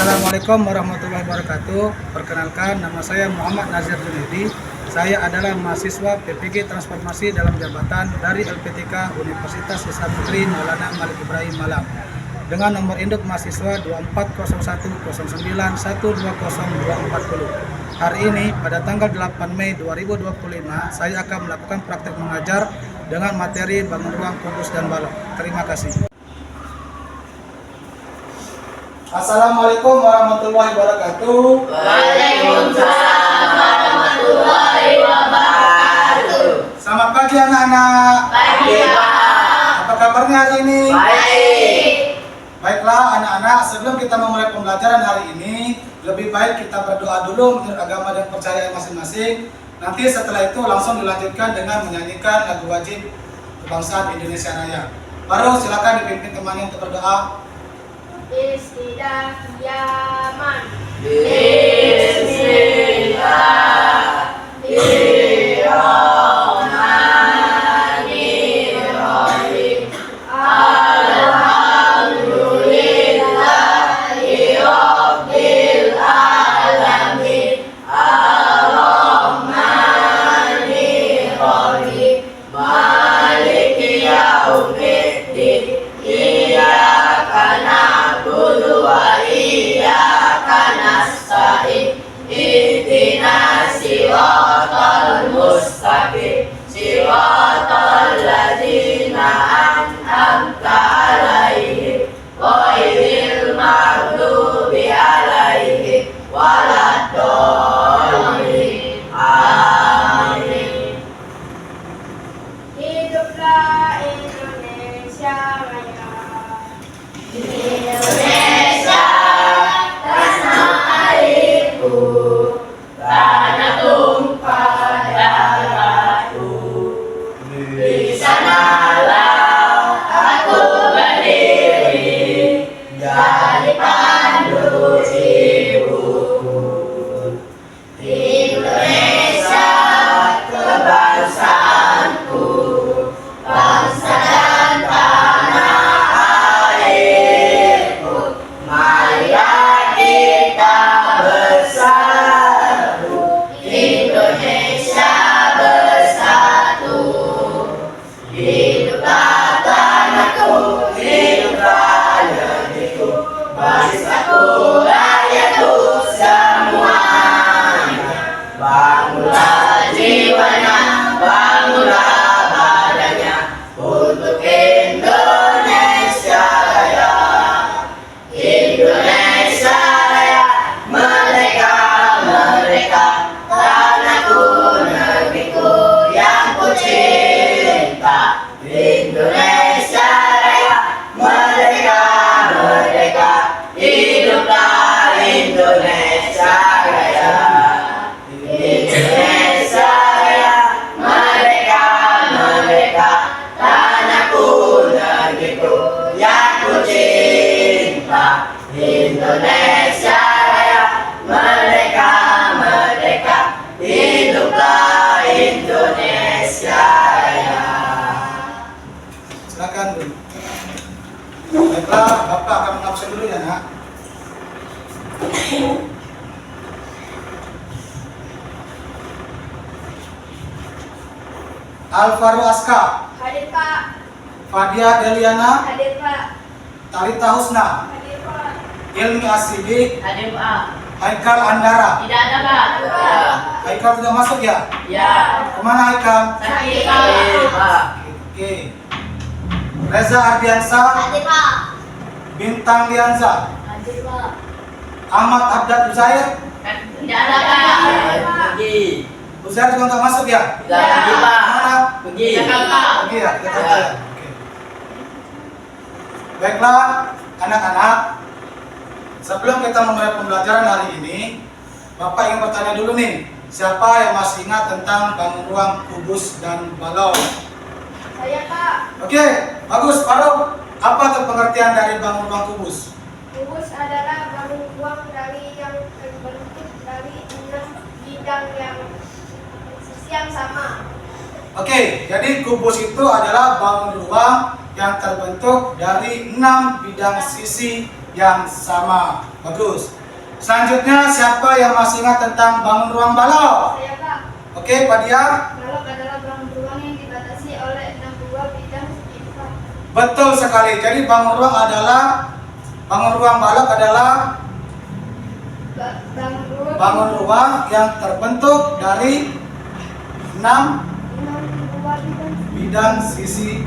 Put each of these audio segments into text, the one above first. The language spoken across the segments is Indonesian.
Assalamualaikum warahmatullahi wabarakatuh. Perkenalkan, nama saya Muhammad Nazir Junaidi. Saya adalah mahasiswa PPG Transformasi dalam jabatan dari LPTK Universitas Islam Negeri Maulana Malik Ibrahim Malang. Dengan nomor induk mahasiswa 240191202440. Hari ini pada tanggal 8 Mei 2025, saya akan melakukan praktek mengajar dengan materi bangun ruang, kubus, dan balok. Terima kasih. Assalamualaikum warahmatullahi wabarakatuh. Waalaikumsalam warahmatullahi wabarakatuh. Selamat pagi anak-anak. Pagi Pak. Apa kabarnya hari ini? Baik. Baiklah anak-anak, sebelum kita memulai pembelajaran hari ini, lebih baik kita berdoa dulu menurut agama dan percayaan masing-masing. Nanti setelah itu langsung dilanjutkan dengan menyanyikan lagu wajib kebangsaan Indonesia Raya. Baru silakan dipimpin temannya untuk berdoa. Bismillahirrahmanirrahim. Bismillahirrahmanirrahim. Alhamdulillahi rabbil alamin. Ar-Rahmanir-Rahim. Maliki yaumiddin. Iyyaka na'budu wa iyyaka nasta'in. Ihdinas siratal mustaqim. Siratal ladzina an'amta 'alaihim ghairil maghdubi 'alaihim waladdallin. Amin. Hiduplah Indonesia Raya. Indonesia, tanah airku, tanah tumpah darahku. Di sanalah aku berdiri, jadi pandu ibuku. Indonesia, kebangsaanku, bangsa dan tanah airku. Marilah kita bersatu, Indonesia bersatu. Hiduplah tanahku, hiduplah negeriku, bangsaku, rakyatku semuanya. Bangunlah jiwanya, bangunlah badannya untuk Indonesia Raya. Indonesia Raya, merdeka, merdeka, tanahku, negeriku yang ku cinta. Indonesia Raya, merdeka, merdeka, hiduplah Indonesia Raya. Indonesia Raya, merdeka, merdeka, tanahku, negeriku yang ku cinta. Indonesia Raya, merdeka, merdeka, hiduplah Indonesia Raya. Silakan dulu. Baiklah, Bapak akan mengabsen dulu ya nak. Alvaro Aska, Hadir Pak. Fadia Deliana, Hadir Pak. Talita Husna, Hadir Pak. Ilmi Asidik, Hadir Pak. Haikal Andara. Tidak ada Pak. Haikal tidak masuk ya? Ya. Kemana Haikal? Sakit Pak. Oke. Reza Ardiansa, Hadir Pak. Bintang Lianza, Hadir Pak. Ahmad Abdad Uzair. Tidak ada Pak. Pergi. Uzair juga nggak masuk ya? Ya. Pergi Pak. Mana? Pergi. Oke ya, kita coba ya. Oke. Baiklah, anak-anak. Sebelum kita memulai pembelajaran hari ini, Bapak ingin bertanya dulu nih, siapa yang masih ingat tentang bangun ruang, kubus, dan balok? Saya Pak. Oke, bagus. Faruk, apa tuh pengertian dari bangun ruang, kubus? Kubus adalah bangun ruang dari yang terbentuk dari 6 bidang yang sama. Oke, jadi kubus itu adalah bangun ruang yang terbentuk dari 6 bidang sisi yang sama. Bagus. Selanjutnya, siapa yang masih ingat tentang bangun ruang balok? Saya Pak. Oke, Pak Dia. Balok adalah bangun ruang yang dibatasi oleh 6 buah bidang segi Pak. Betul sekali. Jadi bangun ruang balok adalah bangun ruang yang terbentuk dari 6 buah bidang sisi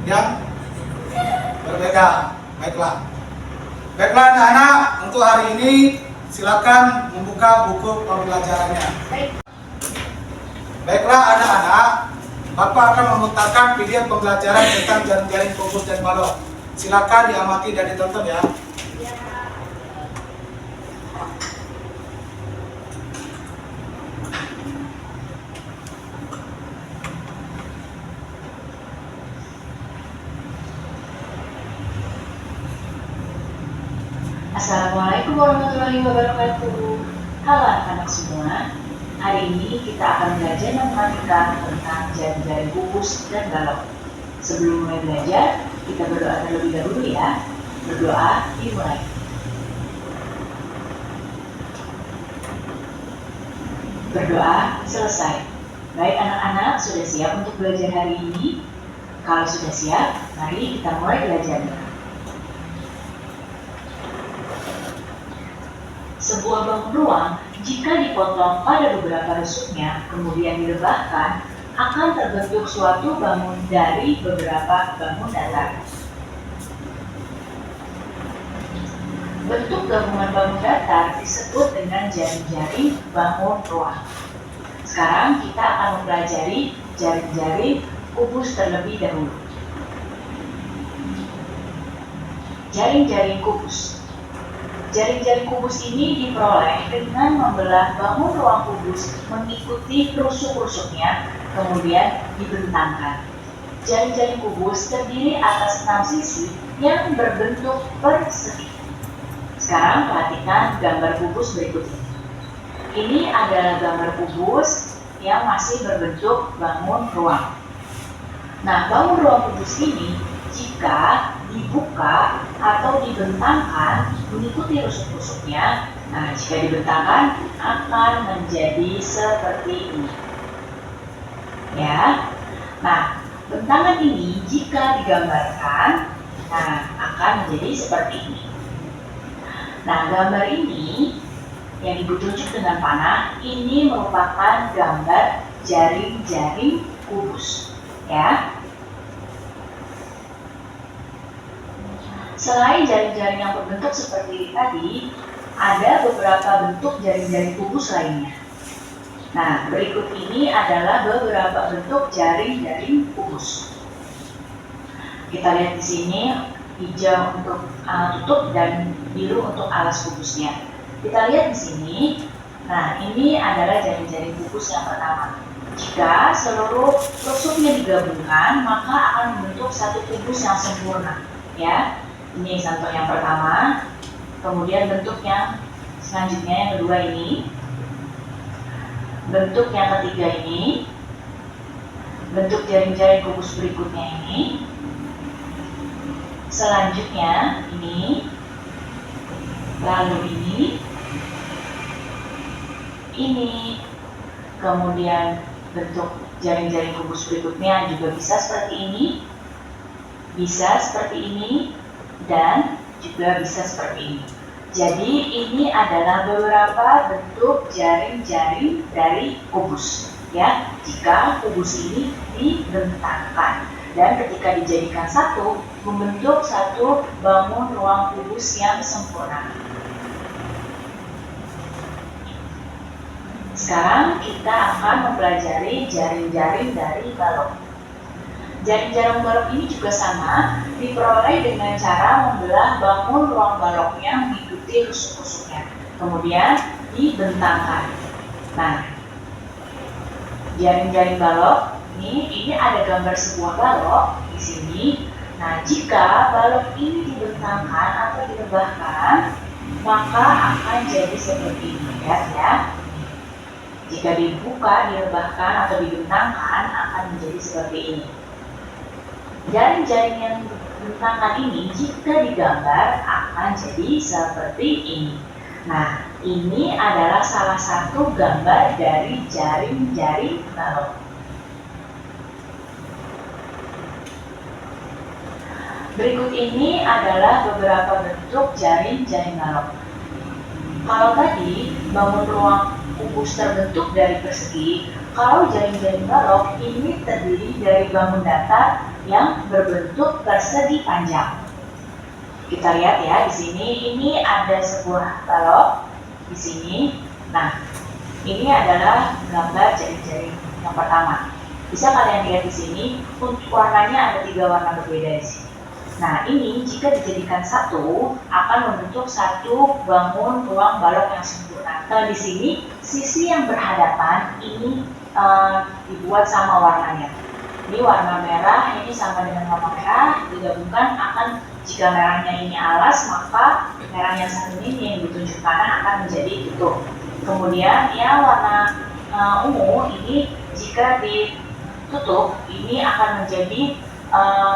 yang berbeda. Baiklah anak-anak, untuk hari ini silakan membuka buku pembelajarannya. Baik. Baiklah anak-anak, Bapak akan memutarkan video pembelajaran tentang jaring-jaring kubus dan balok. Silakan diamati dan ditonton ya. Ya. Assalamualaikum warahmatullahi wabarakatuh. Halo anak-anak semua. Hari ini kita akan belajar matematika tentang jaring-jaring kubus dan balok. Sebelum mulai belajar, kita berdoa terlebih dahulu ya. Berdoa dimulai. Berdoa selesai. Baik anak-anak, sudah siap untuk belajar hari ini? Kalau sudah siap, mari kita mulai belajarnya. Sebuah bangun ruang, jika dipotong pada beberapa rusuknya, kemudian direbahkan, akan terbentuk suatu bangun dari beberapa bangun datar. Bentuk gabungan bangun datar disebut dengan jaring-jaring bangun ruang. Sekarang kita akan mempelajari jaring-jaring kubus terlebih dahulu. Jaring-jaring kubus. Jaring-jaring kubus ini diperoleh dengan membelah bangun ruang kubus mengikuti rusuk-rusuknya, kemudian dibentangkan. Jaring-jaring kubus terdiri atas 6 sisi yang berbentuk persegi. Sekarang perhatikan gambar kubus berikut ini. Ini adalah gambar kubus yang masih berbentuk bangun ruang. Nah, bangun ruang kubus ini jika dibuka atau dibentangkan mengikuti rusuk-rusuknya, nah jika dibentangkan akan menjadi seperti ini. Ya, nah bentangan ini jika digambarkan, nah akan menjadi seperti ini. Nah, gambar ini yang ditunjuk dengan panah ini merupakan gambar jaring-jaring kubus. Ya. Selain jaring-jaring yang berbentuk seperti tadi, ada beberapa bentuk jaring-jaring kubus lainnya. Nah, berikut ini adalah beberapa bentuk jaring-jaring kubus. Kita lihat di sini, hijau untuk tutup dan biru untuk alas kubusnya. Kita lihat di sini, nah ini adalah jaring-jaring kubus yang pertama. Jika seluruh rusuknya digabungkan, maka akan membentuk satu kubus yang sempurna. Ya. Ini contoh yang pertama, kemudian bentuk yang selanjutnya yang kedua ini, bentuk yang ketiga ini, bentuk jaring-jaring kubus berikutnya ini, selanjutnya ini, lalu ini, kemudian bentuk jaring-jaring kubus berikutnya juga bisa seperti ini, bisa seperti ini, dan juga bisa seperti ini. Jadi ini adalah beberapa bentuk jaring-jaring dari kubus, ya. Jika kubus ini dibentangkan dan ketika dijadikan satu, membentuk satu bangun ruang kubus yang sempurna. Sekarang kita akan mempelajari jaring-jaring dari balok. Jaring-jaring balok ini juga sama, diperoleh dengan cara membelah bangun ruang baloknya mengikuti rusuk-rusuknya, kemudian dibentangkan. Nah, jaring-jaring balok ini ada gambar sebuah balok di sini. Nah, jika balok ini dibentangkan atau direbahkan, maka akan jadi seperti ini, ya. Jika dibuka, direbahkan atau dibentangkan akan menjadi seperti ini. Jaring-jaring yang bentangan ini jika digambar akan jadi seperti ini. Nah, ini adalah salah satu gambar dari jaring-jaring balok. Berikut ini adalah beberapa bentuk jaring-jaring balok. Kalau tadi bangun ruang kubus terbentuk dari persegi, kalau jaring-jaring balok ini terdiri dari bangun datar yang berbentuk persegi panjang. Kita lihat ya di sini, ini ada sebuah balok di sini. Nah, ini adalah gambar jaring-jaring yang pertama. Bisa kalian lihat di sini, untuk warnanya ada 3 warna berbeda di sini. Nah, ini jika dijadikan satu akan membentuk satu bangun ruang balok yang sempurna. Nah, di sini sisi yang berhadapan ini dibuat sama warnanya. Ini warna merah, ini sama dengan warna merah, digabungkan akan, jika merahnya ini alas, maka merah yang satu ini yang ditunjuk kanan akan menjadi tutup. Kemudian yang warna ungu ini jika ditutup, ini akan menjadi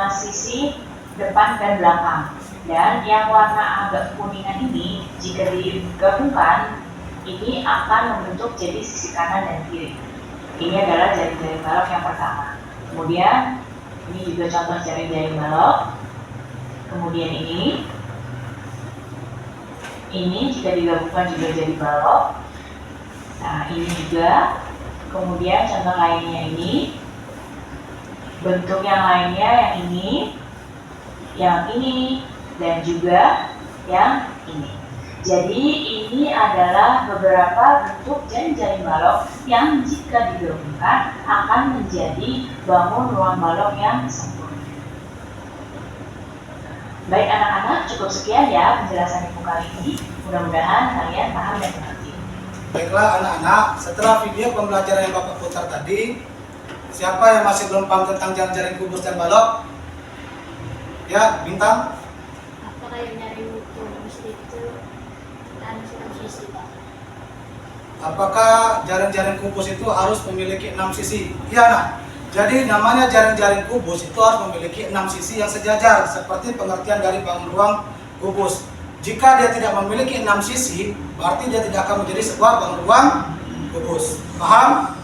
sisi depan dan belakang. Dan yang warna agak kuningan ini jika digabungkan ini akan membentuk jadi sisi kanan dan kiri. Ini adalah jaring-jaring balok yang pertama. Kemudian ini juga contoh jaring-jaring balok. Kemudian ini jika digabungkan juga jadi balok. Nah, ini juga. Kemudian contoh lainnya ini. Bentuk yang lainnya yang ini, dan juga yang ini. Jadi ini adalah beberapa bentuk jaring-jaring balok yang jika digabungkan akan menjadi bangun ruang balok yang sempurna. Baik anak-anak, cukup sekian ya penjelasan ibu kali ini. Mudah-mudahan kalian paham dan mengerti. Baiklah anak-anak, setelah video pembelajaran yang Bapak putar tadi, siapa yang masih belum paham tentang jaring-jaring kubus dan balok? Ya, Bintang. Apakah yang jaring kubus itu harus 6 sisi, Pak? Apakah jaring-jaring kubus itu harus memiliki 6 sisi? Iya, nak. Jadi namanya jaring-jaring kubus itu harus memiliki 6 sisi yang sejajar, seperti pengertian dari bangun ruang kubus. Jika dia tidak memiliki 6 sisi, berarti dia tidak akan menjadi sebuah bangun ruang kubus. Paham?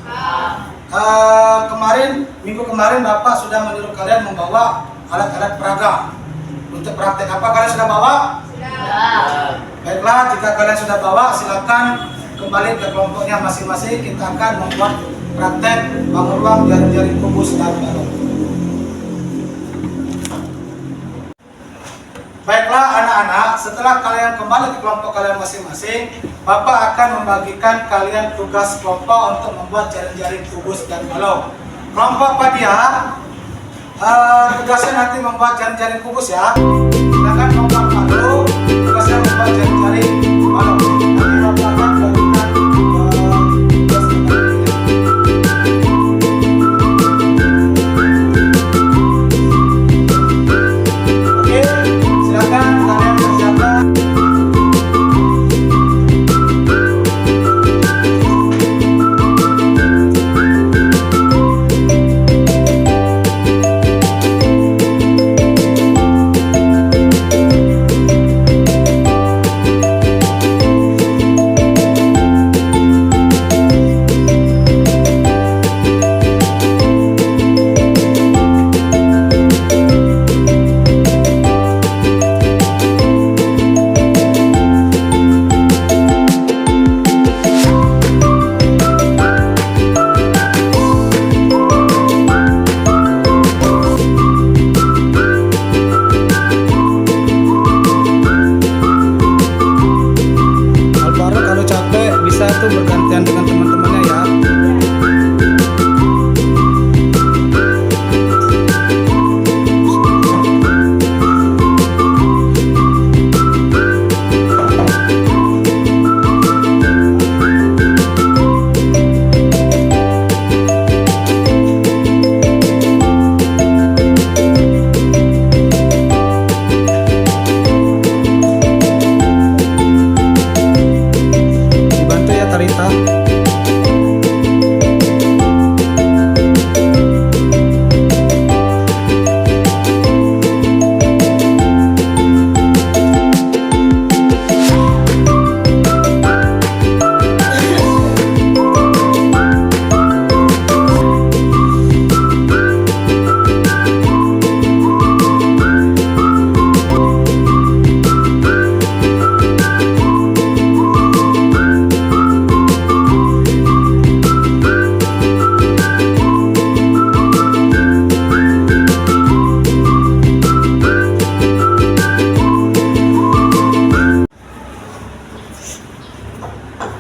Minggu kemarin Bapak sudah menyuruh kalian membawa alat-alat peraga. Untuk praktek apa kalian sudah bawa? Sudah. Baiklah, jika kalian sudah bawa, silakan kembali ke kelompoknya masing-masing. Kita akan membuat praktek bangun ruang jaring-jaring kubus dan balok. Baiklah anak-anak, setelah kalian kembali ke kelompok kalian masing-masing, Bapak akan membagikan kalian tugas kelompok untuk membuat jaring-jaring kubus dan balok. Kelompok Padia, tugasnya nanti membuat jaring-jaring kubus ya. Sedangkan kelompok Padu, tugasnya membuat jaring-jaring balok. Nanti Bapak akan bagikan tugas kelompoknya. Oke, silakan kalian bersiapkan.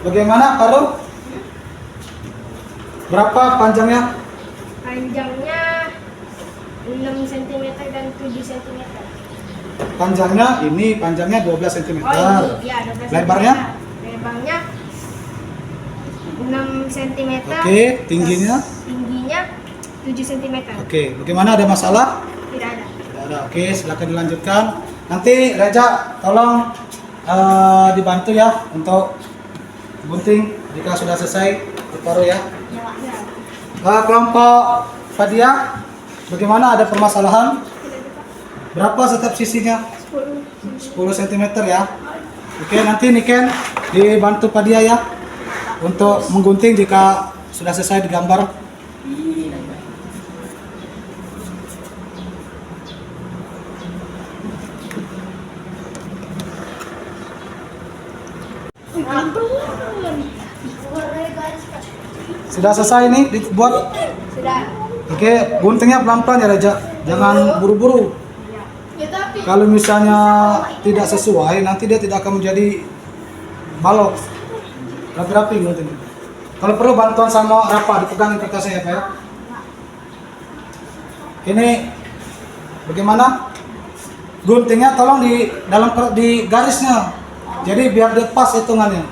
Bagaimana Faru? Berapa panjangnya? Panjangnya 6 cm dan 7 cm. Panjangnya ini, panjangnya 12 cm. Oh ini, ya 12 Lebarnya? cm. Lebarnya 6 cm. Oke, tingginya? Tingginya 7 cm. Oke, bagaimana, ada masalah? Tidak ada. Tidak ada. Oke, silakan dilanjutkan. Nanti Reza tolong dibantu ya untuk gunting jika sudah selesai diparuh ya. Ya. Kelompok Fadia, bagaimana, ada permasalahan? Berapa setiap sisinya? 10 cm ya. Oke, nanti Niken dibantu Fadia ya untuk menggunting jika sudah selesai digambar. Sudah selesai nih dibuat. Sudah. Oke, guntingnya pelan-pelan ya Raja. Jangan buru-buru. Ya tapi. Kalau misalnya tidak sesuai, nanti dia tidak akan menjadi balok. Rapi-rapi guntingnya. Kalau perlu bantuan sama Rafa, dipegangin kertasnya ya Pak ya. Ini bagaimana? Guntingnya tolong di dalam di garisnya. Jadi biar dia pas hitungannya.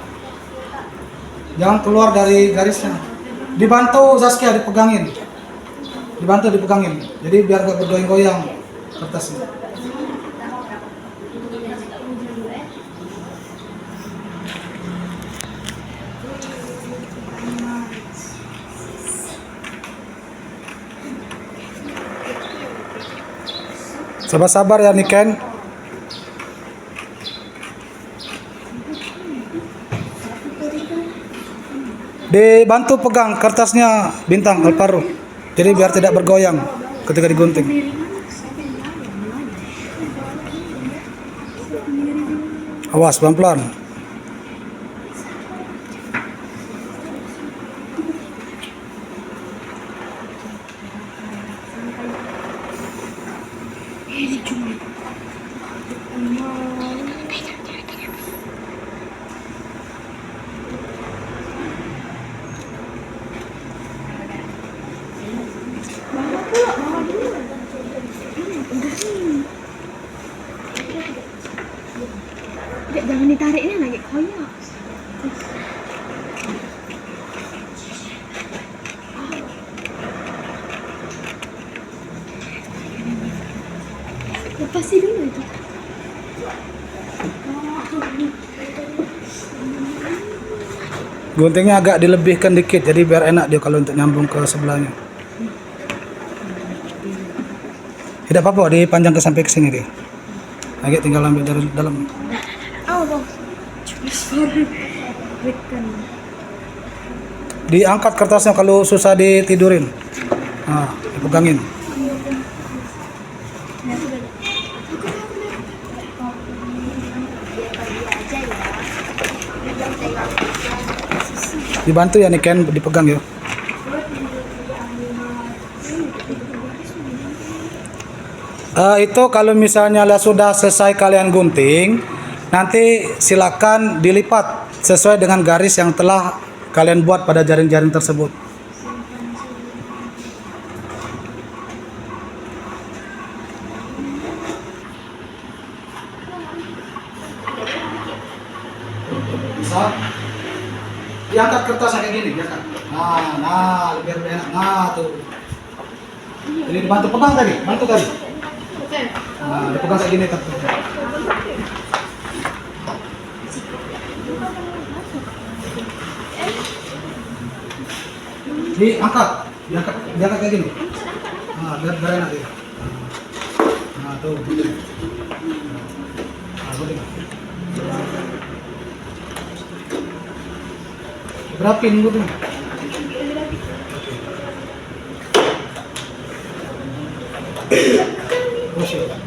Jangan keluar dari garisnya. Dibantu Zaskia dipegangin. Dibantu dipegangin. Jadi biar gak bergoyang-goyang kertasnya. Sabar-sabar ya Niken. Dibantu pegang kertasnya Bintang Alvaro. Jadi biar tidak bergoyang ketika digunting. Awas pelan-pelan. Jangan ditariknya lagi koyak. Lepasin dulu itu. Guntingnya agak dilebihkan dikit, jadi biar enak dia kalau untuk nyambung ke sebelahnya. Tidak apa-apa, dipanjang ke sampai ke sini dia. Agak tinggal ambil dari dalam. Oh, bang. Diangkat kertasnya kalau susah ditidurin. Nah, dipegangin. Dibantu ya Niken, dipegang ya. Itu kalau misalnya sudah selesai kalian gunting, nanti silakan dilipat sesuai dengan garis yang telah kalian buat pada jaring-jaring tersebut. Bisa diangkat kertasnya kayak gini, diangkat. Nah, lebih enak. Nah, tuh. Jadi dibantu pegang tadi, bantu tadi. Nah, dipegang kayak gini tapi. Diangkat kayak gini. Nah, biar enak dia. Nah, tuh. Nah, boleh. Berapin dulu. Terus ya.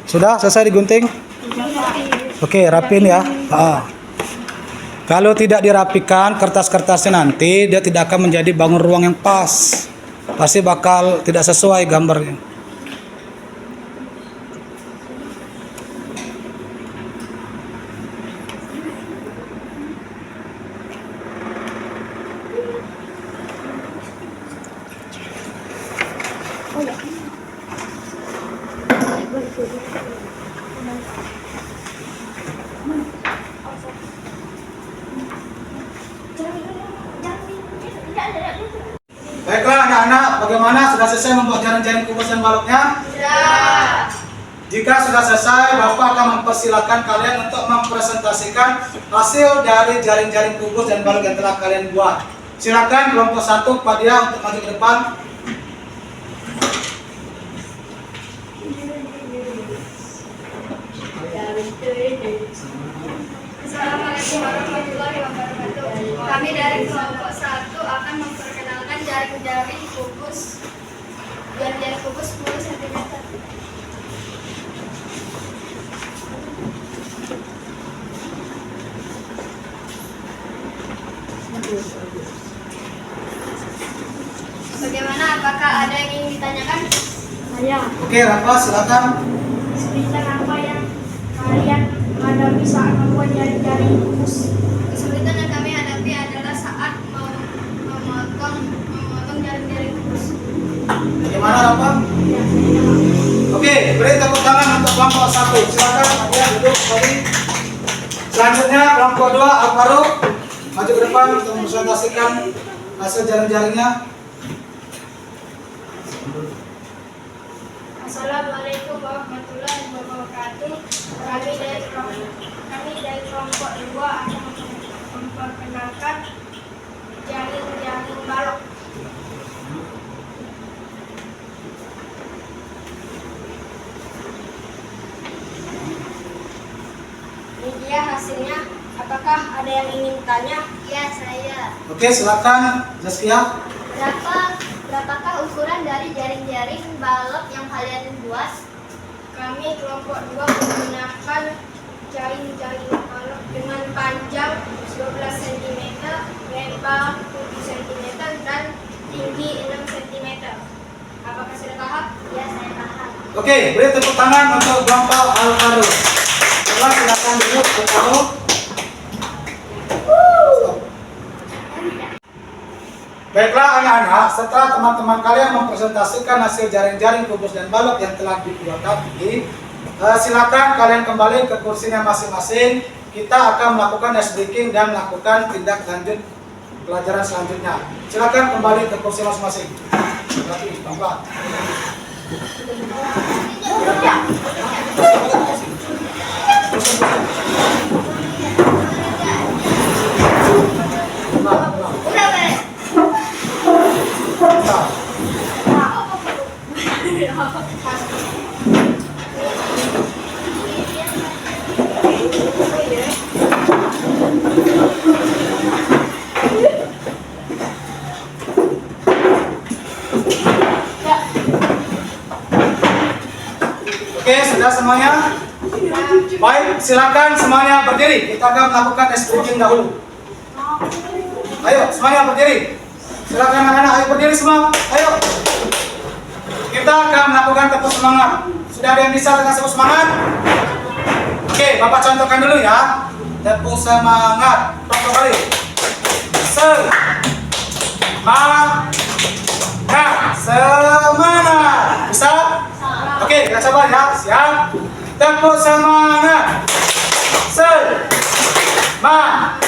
Sudah selesai digunting? Oke, rapiin ya. Kalau tidak dirapikan kertas-kertasnya nanti dia tidak akan menjadi bangun ruang yang pas. Pasti bakal tidak sesuai gambarnya. Baiklah anak-anak, bagaimana? Sudah selesai membuat jaring-jaring kubus dan baloknya? Sudah. Jika sudah selesai, Bapak akan mempersilahkan kalian untuk mempresentasikan hasil dari jaring-jaring kubus dan balok yang telah kalian buat. Silakan kelompok 1 Pak Dia untuk maju ke depan. Assalamualaikum warahmatullahi wabarakatuh. Kami dari kelompok 1 akan memperkenalkan jaring-jaring kubus dan jaring kubus 10 cm. Bagaimana? Apakah ada yang ingin ditanyakan? Saya. Oke, Rafa, silakan. Kesulitan apa yang kalian hadapi saat membuat jaring-jaring kubus? Kesulitan yang kami hadapi adalah saat memotong jaring-jaring kubus. Bagaimana, Rafa? Ya, saya. Oke, beri tepuk tangan untuk kelompok 1. Silakan Pak Dia duduk kembali. Selanjutnya kelompok 2 Al-Faruq maju ke depan untuk mempresentasikan hasil jaring-jaringnya. Assalamualaikum warahmatullahi wabarakatuh. Kami dari kelompok 2 akan memperkenalkan jaring-jaring balok. Ini dia hasilnya. Apakah ada yang ingin tanya? Ya, saya. Oke, silakan Zaskia. Berapakah ukuran dari jaring-jaring balok yang kalian buat? Kami kelompok 2 menggunakan jaring-jaring balok dengan panjang 12 cm, lebar 7 cm, dan tinggi 6 cm. Apakah sudah paham? Ya, saya paham. Oke, beri tepuk tangan untuk kelompok Al-Faruq. Setelah silakan duduk Al-Faruq. Baiklah anak-anak, setelah teman-teman kalian mempresentasikan hasil jaring-jaring kubus dan balok yang telah dibuat tadi, silakan kalian kembali ke kursinya masing-masing. Kita akan melakukan ice breaking dan melakukan tindak lanjut pelajaran selanjutnya. Silakan kembali ke kursi masing-masing. Pelan-pelan. Oke, sudah semuanya? Baik, silakan semuanya berdiri. Kita akan melakukan stretching dahulu. Ayo, semuanya berdiri. Silakan anak-anak, ayo berdiri semua. Ayo. Kita akan melakukan tepuk semangat. Sudah ada yang bisa dengan tepuk semangat? Oke, Bapak contohkan dulu ya. Tepuk semangat. Contoh kali. Semangat. Bisa? Oke, kita coba ya. Siap. Tepuk semangat. Semangat.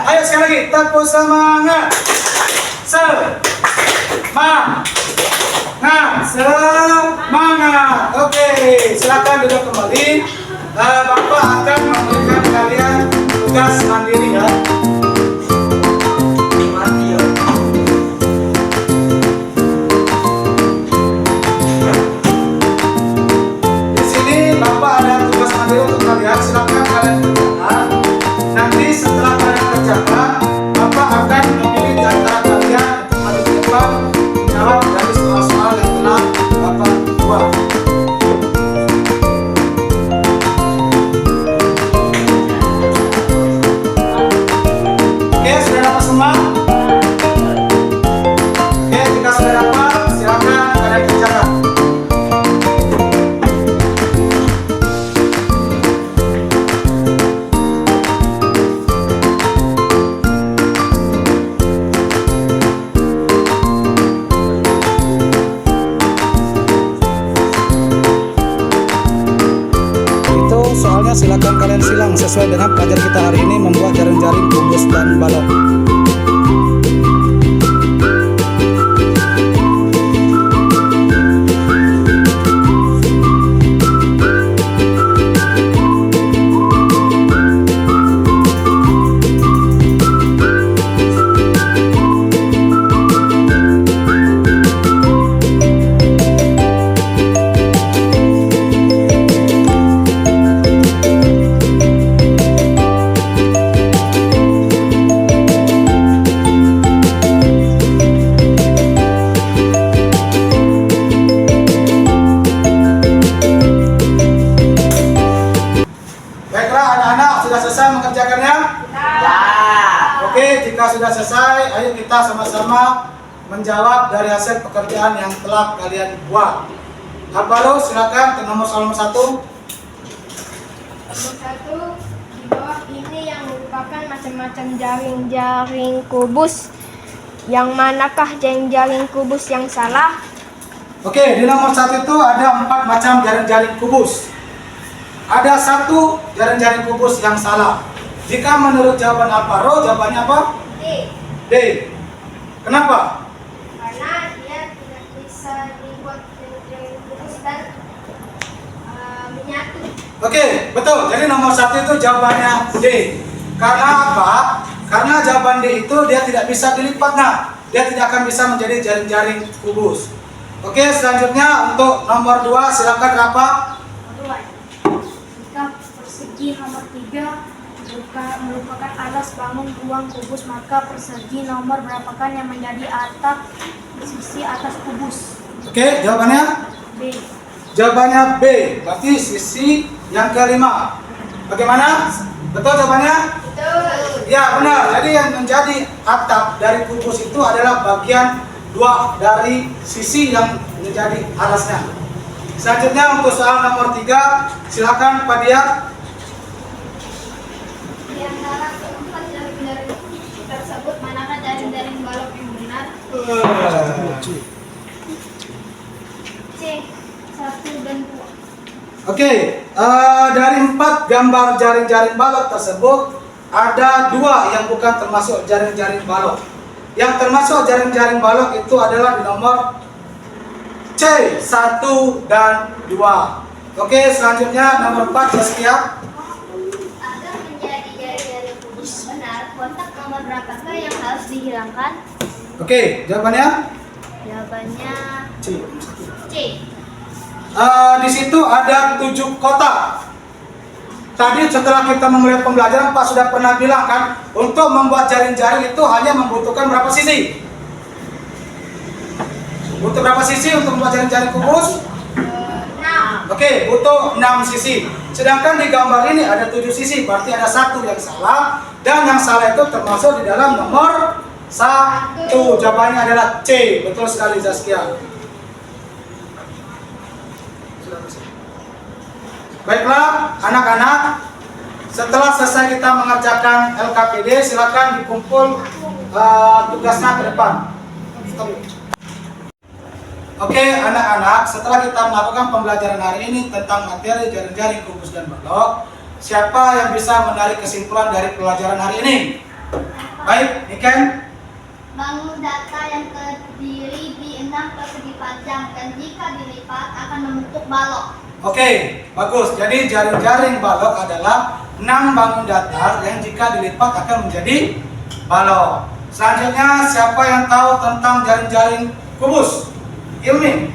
Ayo sekali lagi. Tepuk semangat. Semangat. Oke, silakan duduk kembali. Bapak akan memberikan kalian tugas mandiri ya. Di sini Bapak ada tugas mandiri untuk kalian. Silakan kalian kerjakan. Nanti setelah kalian kerjakan, Bapak akan memilih di antara kalian untuk maju ke depan menjawab dari soal-soal yang telah Bapak dan silang sesuai dengan pelajaran kita hari ini, membuat jaring-jaring kubus dan balok. Sudah selesai mengerjakannya? Ya. Oke, jika sudah selesai, ayo kita sama-sama menjawab dari hasil pekerjaan yang telah kalian buat. Abalo, silakan nomor 1. Nomor 1 di bawah ini yang merupakan macam-macam jaring-jaring kubus. Yang manakah jaring-jaring kubus yang salah? Oke, di nomor 1 itu ada 4 macam jaring-jaring kubus. Ada 1 jaring-jaring kubus yang salah. Jika menurut jawaban Alvaro, jawabannya apa? D. D. Kenapa? Karena dia tidak bisa dibuat jaring-jaring kubus dan menyatu. Oke, betul. Jadi nomor 1 itu jawabannya D. Karena apa? Karena jawaban D itu dia tidak bisa dilipat. Nah, dia tidak akan bisa menjadi jaring-jaring kubus. Oke, selanjutnya untuk nomor 2, silakan Rafa. Jika persegi nomor 3 merupakan alas bangun ruang kubus, maka persegi nomor berapakah yang menjadi atap sisi atas kubus? Oke, jawabannya? B. Jawabannya B. Berarti sisi yang kelima. Bagaimana? Betul jawabannya? Betul. Ya, benar. Jadi yang menjadi atap dari kubus itu adalah bagian 2 dari sisi yang menjadi alasnya. Selanjutnya untuk soal nomor 3, silakan Pak Dia. Di antara keempat jaring-jaring tersebut, manakah jaring-jaring balok yang benar? C. 1 dan 2. Oke, dari 4 gambar jaring-jaring balok tersebut, ada 2 yang bukan termasuk jaring-jaring balok. Yang termasuk jaring-jaring balok itu adalah di nomor C, 1 dan 2. Oke, selanjutnya nomor 4, Zaskia. Agar menjadi jaring-jaring kubus benar, kontak nomor berapakah yang harus dihilangkan? Oke, jawabannya Jawabannya C. C. Di situ ada 7 kotak. Tadi setelah kita memulai pembelajaran, Pak sudah pernah bilang kan, untuk membuat jaring-jaring itu hanya membutuhkan berapa sisi? Butuh berapa sisi untuk membuat jaring-jaring kubus? 6. Oke, butuh 6 sisi. Sedangkan di gambar ini ada 7 sisi, berarti ada 1 yang salah, dan yang salah itu termasuk di dalam nomor 1. Jawabannya adalah C. Betul sekali, Zaskia. Baiklah, anak-anak, setelah selesai kita mengerjakan LKPD, silakan dikumpul tugasnya ke depan. Oke, anak-anak, setelah kita melakukan pembelajaran hari ini tentang materi jaring-jaring kubus dan balok, siapa yang bisa menarik kesimpulan dari pelajaran hari ini? Baik, Niken. Bangun data yang terdiri di 6 persegi panjang dan jika dilipat akan membentuk balok. Oke, bagus. Jadi jaring-jaring balok adalah 6 bangun datar yang jika dilipat akan menjadi balok. Selanjutnya, siapa yang tahu tentang jaring-jaring kubus? Ilmi.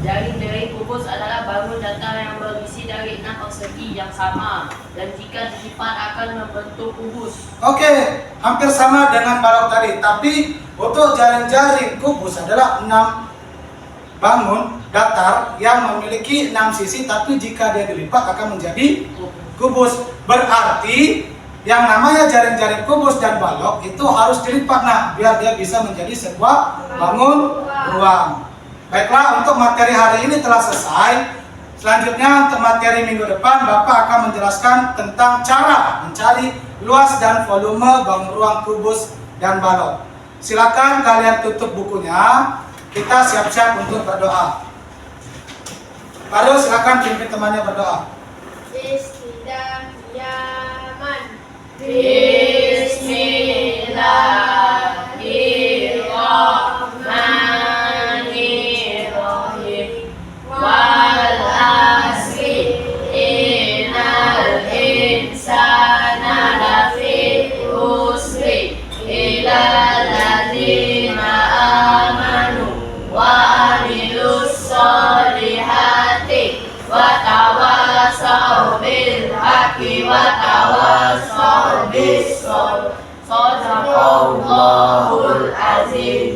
Jaring-jaring kubus adalah bangun datar yang berisi dari 6 persegi yang sama dan jika dilipat akan membentuk kubus. Oke, hampir sama dengan balok tadi, tapi untuk jaring-jaring kubus adalah 6 bangun datar yang memiliki 6 sisi, tapi jika dia dilipat akan menjadi kubus. Berarti yang namanya jaring-jaring kubus dan balok itu harus dilipat, nah, biar dia bisa menjadi sebuah bangun ruang. Baiklah, untuk materi hari ini telah selesai. Selanjutnya untuk materi minggu depan, Bapak akan menjelaskan tentang cara mencari luas dan volume bangun ruang kubus dan balok. Silakan kalian tutup bukunya. Kita siap-siap untuk berdoa. Baru silakan pimpin temannya berdoa. Bismillah. Yaman. Bismillahirrahmanirrahim. Wal asri innal insana lafi khusri illa alladzina amanu wa amilus solihati wa tawasaw bil haqqi wa tawasaw bis sabr. Sadaqallahul azim.